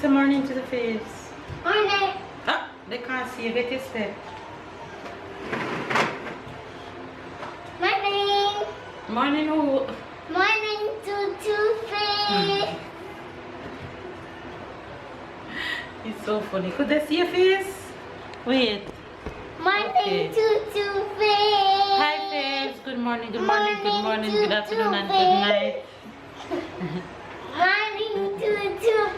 say morning to the face. Morning. Ah, they can't see you. Get your step. Morning. Morning, who? Morning to face. It's so funny. Could they see your face? Wait. Morning Okay. to face. Hi, face. Good morning, good morning, good morning, good afternoon, and good night. Morning to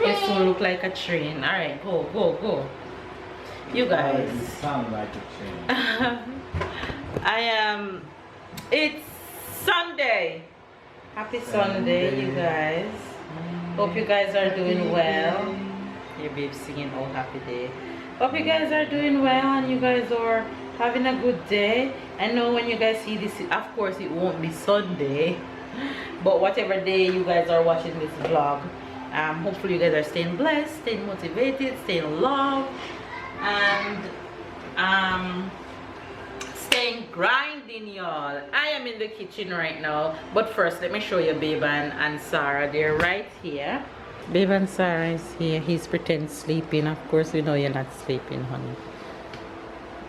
This face. one look like a train. Alright, go, go, go. You guys. You sound like a train. I am. It's Sunday. Happy Sunday, you guys. Hope you guys are doing well. Your babe singing "Oh Happy Day." Hope you guys are doing well and you guys are having a good day. I know when you guys see this, of course it won't be Sunday, but whatever day you guys are watching this vlog, hopefully you guys are staying blessed, staying motivated, staying loved, and staying grinding, y'all. I am in the kitchen right now, but first let me show you Babe and Sarah. They're right here. Babe and Sarah is here. He's pretend sleeping. Of course we know you're not sleeping, honey.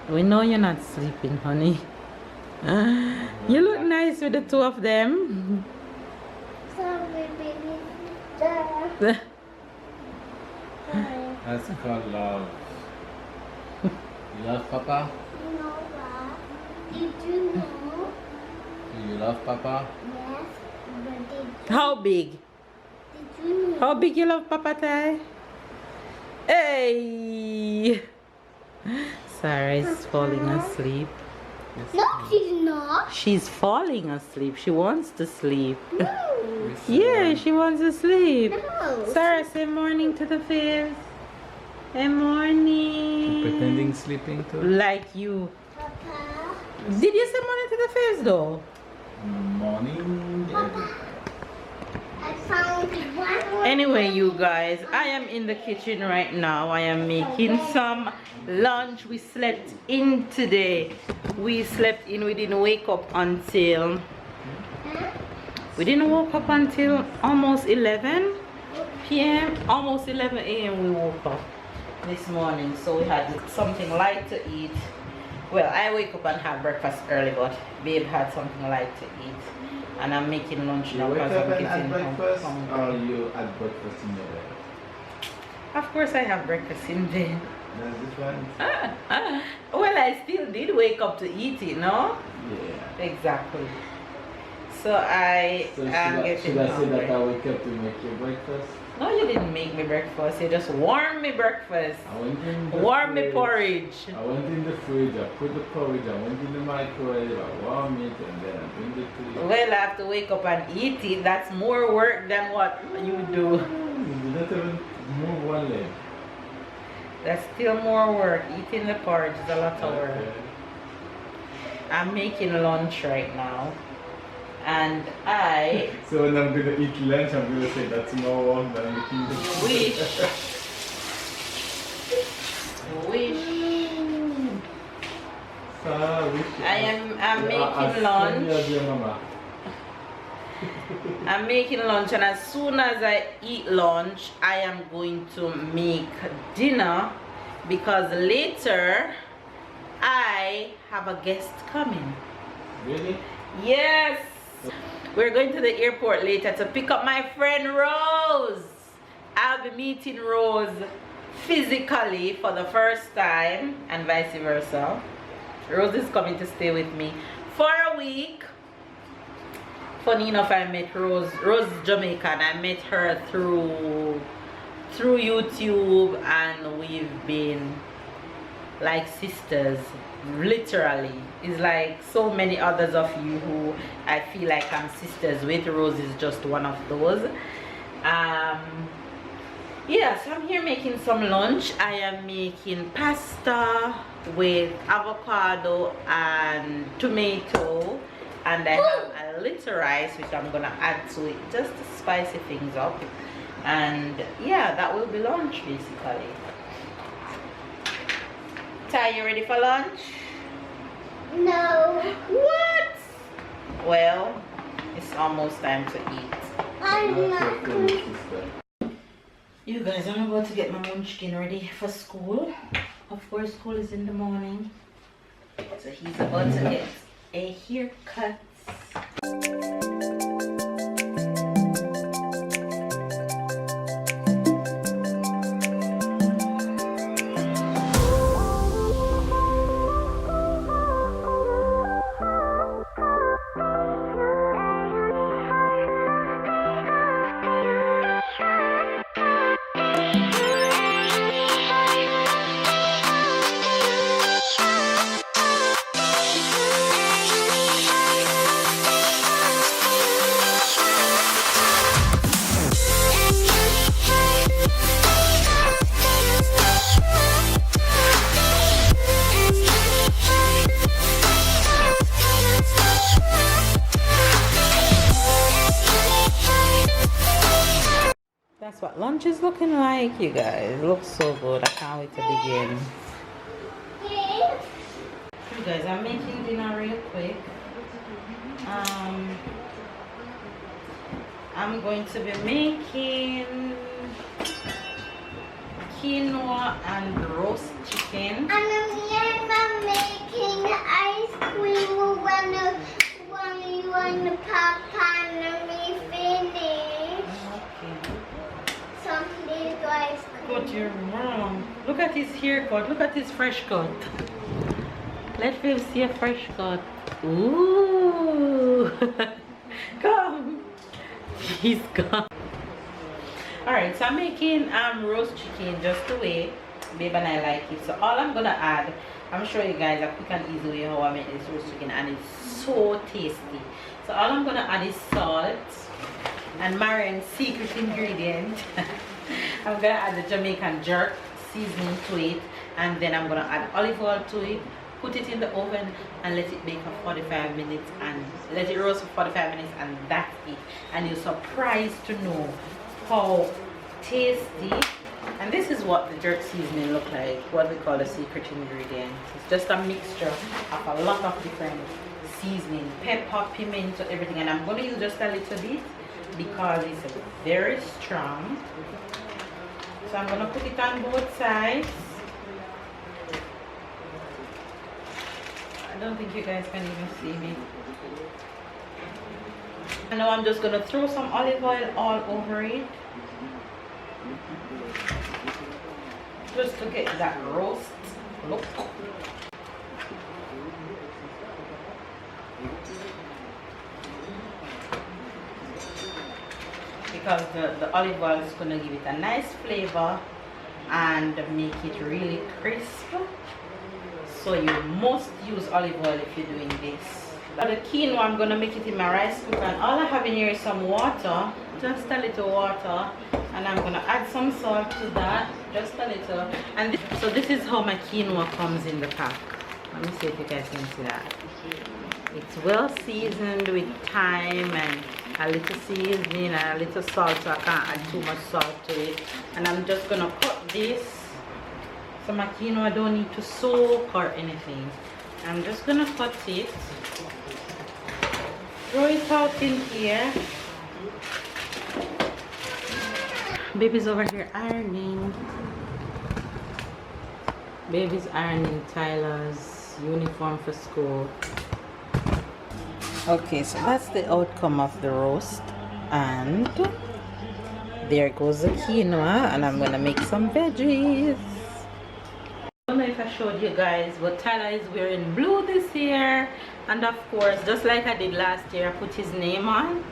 We know you're not sleeping, honey. You look nice with the two of them. Sorry, baby. That's called love. You love Papa? You know what? Did you know? Do you love Papa? Yes, but How big? did you know? How big you love Papa Ty? Hey! Sarah is falling asleep. No, she's not. She's falling asleep. She wants to sleep. No. Yeah, she wants to sleep. No. Sarah, say morning to the face. Hey, morning. Pretending sleeping too? Like you. Papa. Did you say morning to the face though? Morning. I found one. Anyway, you guys, I am in the kitchen right now. I am making some lunch. We slept in today. We slept in. We didn't wake up until... We didn't wake up until almost 11 p.m. Almost 11 a.m. we woke up this morning. So we had something light to eat. Well, I wake up and have breakfast early, but Babe had something light to eat. And I'm making lunch now You wake because up I'm and getting had breakfast, hungry. or you had breakfast in your bed? Of course I have breakfast in bed. There's this one? Well, I still did wake up to eat it, no? Yeah. Exactly. So I So am getting should I say hungry. that I wake up to make you breakfast? No, you didn't make me breakfast. You just warmed me breakfast. I went in the Warm me fridge. porridge. I went in the fridge, I put the porridge, I went in the microwave, I warm it, and then I bring it to you. Well, I have to wake up and eat it. That's more work than what you do. You did not even move one leg. That's still more work. Eating the porridge is a lot of work. Okay. I'm making lunch right now. And I So when I'm gonna eat lunch, I'm gonna say that's more work than making the wish I'm making lunch. I'm making lunch, and as soon as I eat lunch, I am going to make dinner because later I have a guest coming. Really? Yes, we're going to the airport later to pick up my friend Rose. I'll be meeting Rose physically for the first time and vice versa. Rose is coming to stay with me for a week. Funny enough, I met Rose is Jamaican. I met her through YouTube, and we've been like sisters, literally. It's like so many others of you who I feel like I'm sisters with. Rose is just one of those. Yeah, so I'm here making some lunch. I am making pasta with avocado and tomato, and I have a little rice which I'm gonna add to it just to spice things up. And yeah, that will be lunch basically. Ty, you ready for lunch? No. What? Well, it's almost time to eat. I'm not. You guys, I'm about to get my munchkin ready for school. Of course, school is in the morning. So he's about to get a haircut. That's what lunch is looking like, you guys. It looks so good. I can't wait to begin. You guys, I'm making dinner real quick. I'm going to be making quinoa and roast chicken. And I'm making ice cream when you and Papa and me finish. Okay. Some little ice cream. But your mom. Look at his haircut. Look at his fresh cut. Let me see a fresh cut. Ooh. Come. He's gone. Alright, so I'm making roast chicken just the way babe and I like it. So all I'm gonna add, I'm showing you guys a quick and easy way how I make this roast chicken, and it's so tasty. So all I'm gonna add is salt and Marian's secret ingredient. I'm gonna add the Jamaican jerk seasoning to it, and then I'm gonna add olive oil to it, put it in the oven and let it bake for 45 minutes and let it roast for 45 minutes, and that's it. And you're surprised to know how tasty. And this is what the jerk seasoning look like, what we call the secret ingredient. It's just a mixture of a lot of different seasoning, pepper, pimento, everything. And I'm going to use just a little bit because it's very strong. So I'm going to put it on both sides. I don't think you guys can even see me. And now I'm just going to throw some olive oil all over it, just to get that roast look. Because the olive oil is going to give it a nice flavor and make it really crisp. So you must use olive oil if you're doing this. For the quinoa, I'm going to make it in my rice cooker, and all I have in here is some water, just a little water, and I'm going to add some salt to that, just a little. And so this is how my quinoa comes in the pack. Let me see if you guys can see that. It's well seasoned with thyme and a little seasoning and a little salt, so I can't add too much salt to it. And I'm just going to cut this. So my quinoa don't need to soak or anything. I'm just going to cut it. Throw it out in here. Baby's over here ironing. Baby's ironing Tyler's uniform for school. Okay, so that's the outcome of the roast. And there goes the quinoa. And I'm going to make some veggies. I don't know if I showed you guys, but Tyler is wearing blue this year. And of course, just like I did last year, I put his name on.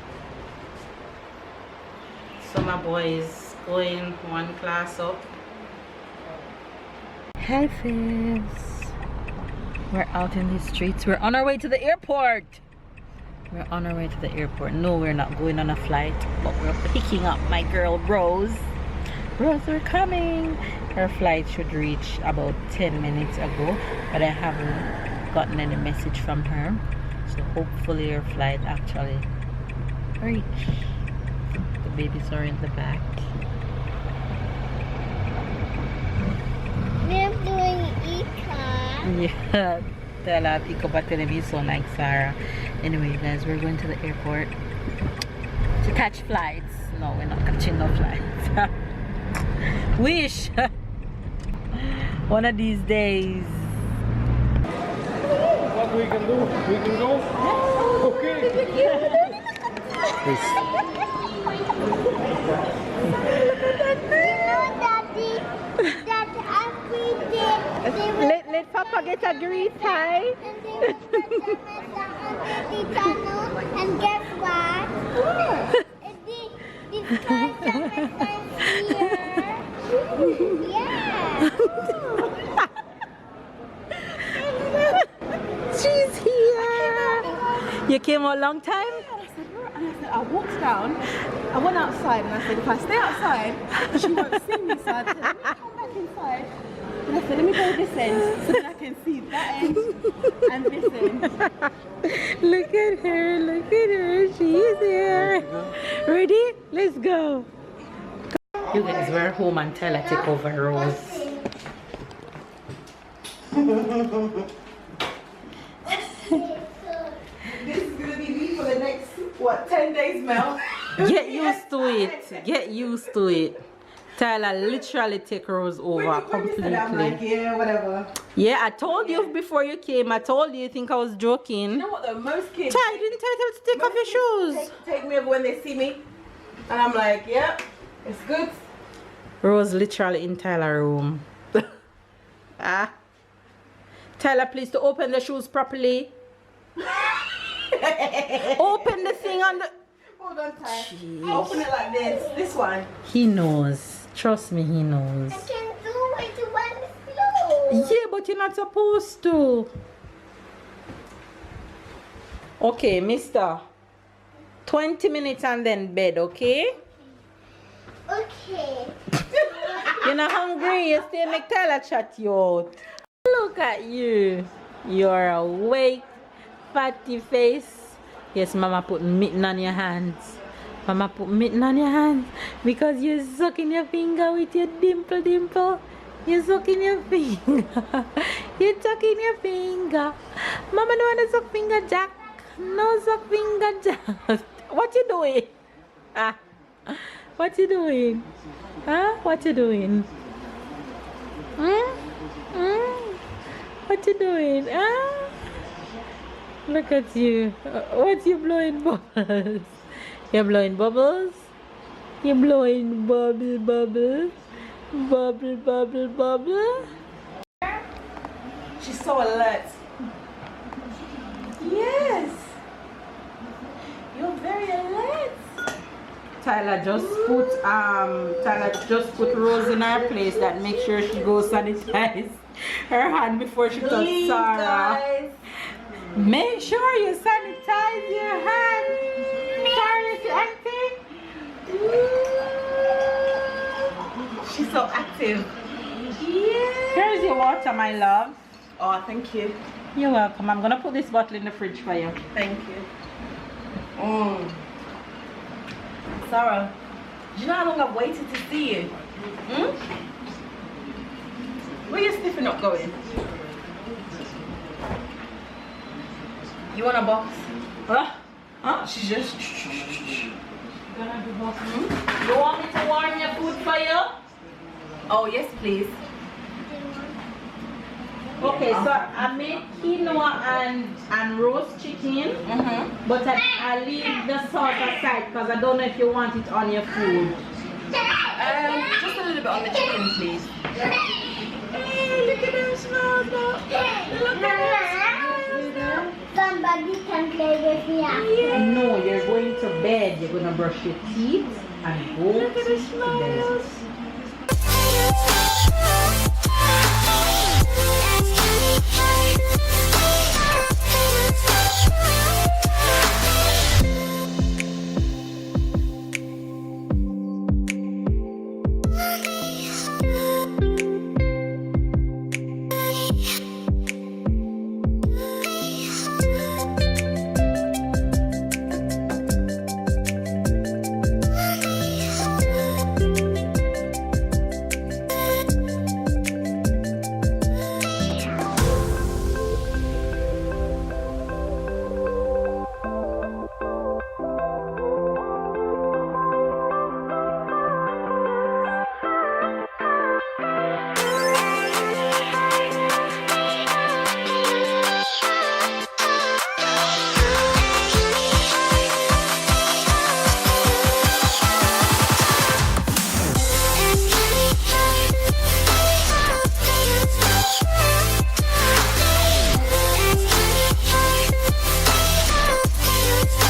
So my boy is going one class up. Hi friends, we're out in the streets. We're on our way to the airport. We're on our way to the airport. No, we're not going on a flight, but we're picking up my girl Rose. Rose, we're coming. Her flight should reach about 10 minutes ago, but I haven't gotten any message from her. So hopefully her flight actually reach. The babies are in the back. We're doing econ. Yeah, Tell pick up a television like Sarah. Anyway, guys, we're going to the airport to catch flights. No, we're not catching no flights. Wish. One of these days. What we can do? We can go? Okay. Daddy, that every day they will Let Papa get a grease tie. and they will put them under the tunnel, and guess what? The spider is here. Yeah. She's here. You came a long time? And I said, I walked down, I went outside and I said, if I stay outside, she won't see me. So I said, let me come back inside. And I said, let me go this end so that I can see that end and this end. Look at her, look at her. She is here. Ready? Let's go. You guys, we're home and Tyler take over Rose. This is going to be me for the next, what, 10 days, Mel? Get used to it. Get used to it. Tyler literally take Rose over completely. I'm like, yeah, whatever. Yeah, I told you before you came. I told you think I was joking. You know what though, most kids... Ty, didn't tell you to take off your shoes. Take me over when they see me. And I'm like, yep, it's good. Rose literally in Tyler's room. Ah. Tyler, please to open the shoes properly. Open the thing on the... Hold on, Ty. Open it like this one. He knows. Trust me, he knows. I can do it one slow. Yeah, but you're not supposed to. Okay, mister. 20 minutes and then bed, okay? Okay. You're not hungry. You stay make Tyler chat you out. Look at you. You're awake, fatty face. Yes, Mama put mitten on your hands. Mama put mitten on your hands because you're sucking your finger with your dimple. You're sucking your finger. You're tucking your finger. Mama don't want to suck finger, Jack. No suck finger, Jack. What you doing? Ah, what you doing? Huh? What you doing? What you doing? Ah? Look at you. What you blowing bubbles? You're blowing bubbles? You're blowing bubble. She's so alert. Yes. You're very alert. Tyler just put Rose in her place. That make sure she goes sanitize her hand before she touch Sarah. Guys. Make sure you sanitize your hand. Sarah is active. She's so active. Yeah. Here's your water, my love. Oh, thank you. You're welcome. I'm gonna put this bottle in the fridge for you. Thank you. Sarah, do you know how long I've waited to see you? Where you sniffing up going? You want a box? Huh? She's just... Gonna do both. You want me to warm your food for you? Oh, yes, please. Okay, so I made quinoa and roast chicken, but I leave the salt aside because I don't know if you want it on your food. Just a little bit on the chicken, please. Hey, look at them small dog. Look at them. Somebody can play with me after. No, you're going to bed. You're going to brush your teeth and go to bed.